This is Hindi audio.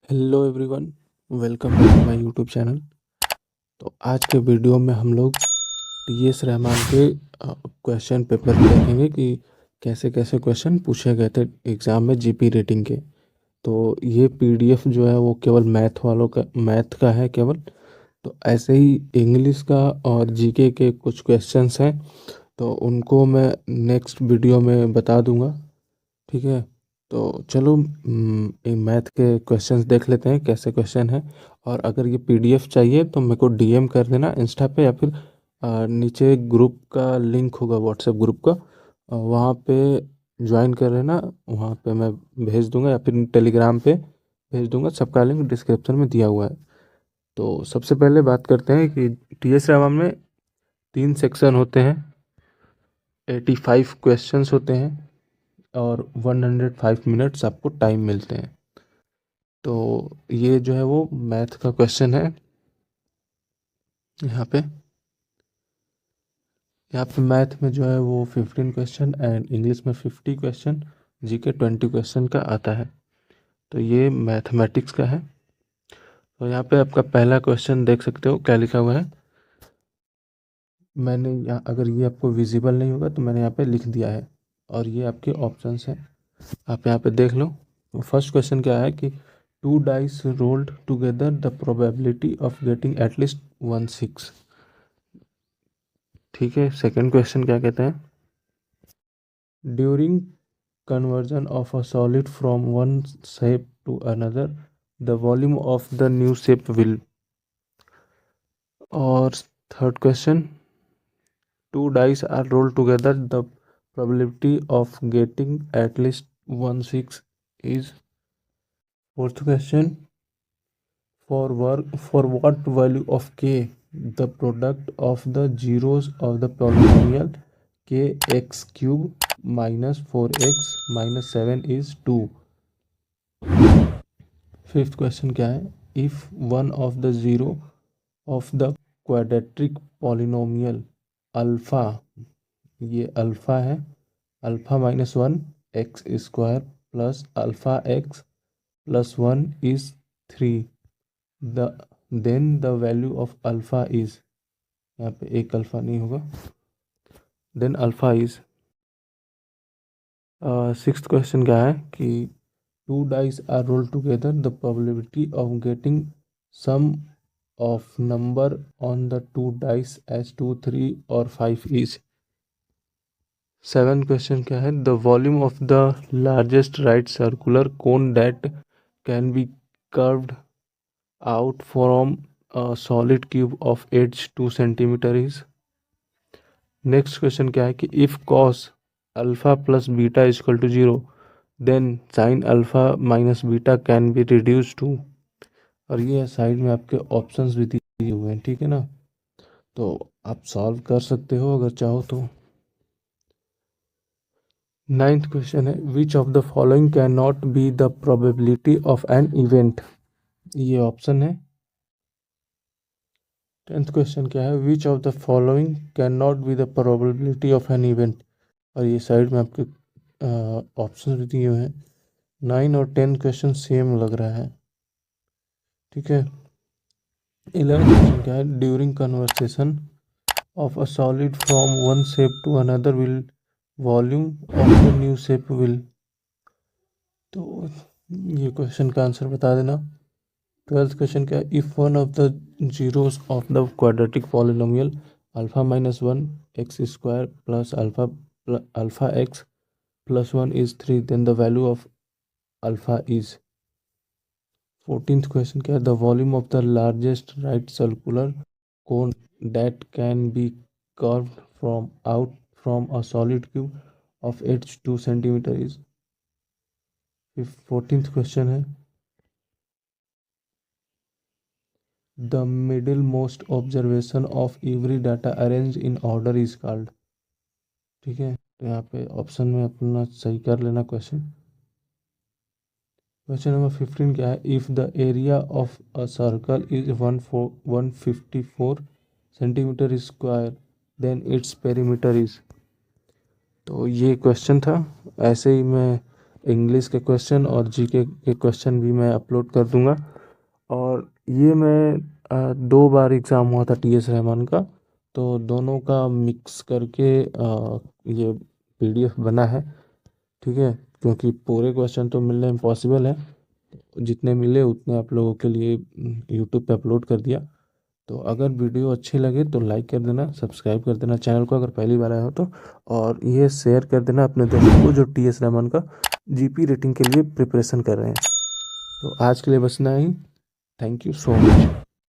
Hello everyone, welcome back to my YouTube channel. तो आज के वीडियो में हम लोग टीएस रहमान के क्वेश्चन पेपर देखेंगे कि कैसे कैसे क्वेश्चन पूछे गए थे एग्ज़ाम में जीपी रेटिंग के। तो ये पीडीएफ जो है वो केवल मैथ का है केवल। तो ऐसे ही इंग्लिश का और जीके के कुछ क्वेश्चंस हैं, तो उनको मैं नेक्स्ट वीडियो में बता दूंगा। ठीक है, तो चलो मैथ के क्वेश्चंस देख लेते हैं कैसे क्वेश्चन है। और अगर ये पीडीएफ चाहिए तो मेरे को डीएम कर देना इंस्टा पे, या फिर नीचे ग्रुप का लिंक होगा व्हाट्सएप ग्रुप का, वहाँ पे ज्वाइन कर लेना। वहाँ पे मैं भेज दूंगा, या फिर टेलीग्राम पे भेज दूंगा। सबका लिंक डिस्क्रिप्शन में दिया हुआ है। तो सबसे पहले बात करते हैं कि टीएस रावण में 3 सेक्शन होते हैं, 85 क्वेश्चंस होते हैं, और 105 मिनट्स आपको टाइम मिलते हैं। तो ये जो है वो मैथ का क्वेश्चन है। यहाँ पे मैथ में जो है वो 15 क्वेश्चन एंड इंग्लिश में 50 क्वेश्चन, जीके 20 क्वेश्चन का आता है। तो ये मैथमेटिक्स का है। तो यहाँ पे आपका पहला क्वेश्चन देख सकते हो क्या लिखा हुआ है। मैंने यहाँ, अगर ये आपको विजिबल नहीं होगा तो मैंने यहाँ पे लिख दिया है, और ये आपके ऑप्शंस हैं, आप यहाँ पे देख लो। तो फर्स्ट क्वेश्चन क्या है कि 2 dice rolled together the probability of getting at least 1/6। ठीक है, सेकंड क्वेश्चन क्या कहते हैं, during conversion of a solid from one shape to another, the volume of the new shape will। और third question, 2 dice are rolled together, the probability of getting at least 1/6 is। Fourth question, for what value of k the product of the zeros of the polynomial kx cube minus 4x minus 7 is 2। Fifth question क्या है, if one of the zero of the quadratic polynomial alpha, ये अल्फा है, alpha -1 x square plus alpha x plus 1 is 3, the then the value of alpha is. यहाँ पे एक अल्फा नहीं होगा, then alpha is. Sixth question क्या है कि 2 dice are rolled together, the probability of getting sum of number on the 2 dice as 2, 3 or 5 is। Seven question क्या है, the volume of the largest right circular cone that can be curved out from a solid cube of edge 2 centimetre is. Next question क्या है कि if cos alpha plus beta is equal to 0, then sine alpha minus beta can be reduce to. और ये साइड में आपके ऑप्शंस भी दिए हुए हैं, ठीक है ना, तो आप सॉल्व कर सकते हो अगर चाहो तो। नाइन्थ क्वेश्चन है, which of the following can not be the probability of an event, ये ऑप्शन है। टेंथ क्वेश्चन क्या है, which of the following can not be the probability of an event, और ये साइड में आपके ऑप्शन भी दिए हुए हैं। 9 और 10 क्वेश्चन सेम लग रहा है, ठीक है। 11 क्वेश्चन क्या है, during conversation of a solid from one shape to another will volume of the new shape will। तो ये क्वेश्चन का आंसर बता देना। 12th क्वेश्चन क्या है, if one of the zeros of the quadratic polynomial alpha -1 x square plus alpha x plus 1 is 3, then the value of alpha is. 14th question क्या है, the volume of the largest right circular cone that can be carved from a solid cube of edge 2 centimeter is। 14th question है, the middle most observation of every data arranged in order is called। ठीक है, तो यहाँ पे ऑप्शन में अपना सही कर लेना क्वेश्चन। क्वेश्चन नंबर 15 क्या है, if the area of a circle is 154 centimetre square then its perimeter is. तो ये क्वेश्चन था, ऐसे ही मैं इंग्लिश के क्वेश्चन और जीके के क्वेश्चन भी मैं अपलोड कर दूंगा। और ये मैं 2 बार एग्ज़ाम हुआ था टीएस रहमान का, तो दोनों का मिक्स करके ये पीडीएफ बना है। ठीक है, क्योंकि पूरे क्वेश्चन तो मिलना इम्पॉसिबल है, जितने मिले उतने आप लोगों के लिए यूट्यूब पे अपलोड कर दिया। तो अगर वीडियो अच्छी लगे तो लाइक कर देना, सब्सक्राइब कर देना चैनल को अगर पहली बार आया हो तो, और ये शेयर कर देना अपने दोस्तों को जो टीएस रहमान का जीपी रेटिंग के लिए प्रिपरेशन कर रहे हैं। तो आज के लिए बस इतना ही। Thank you so much.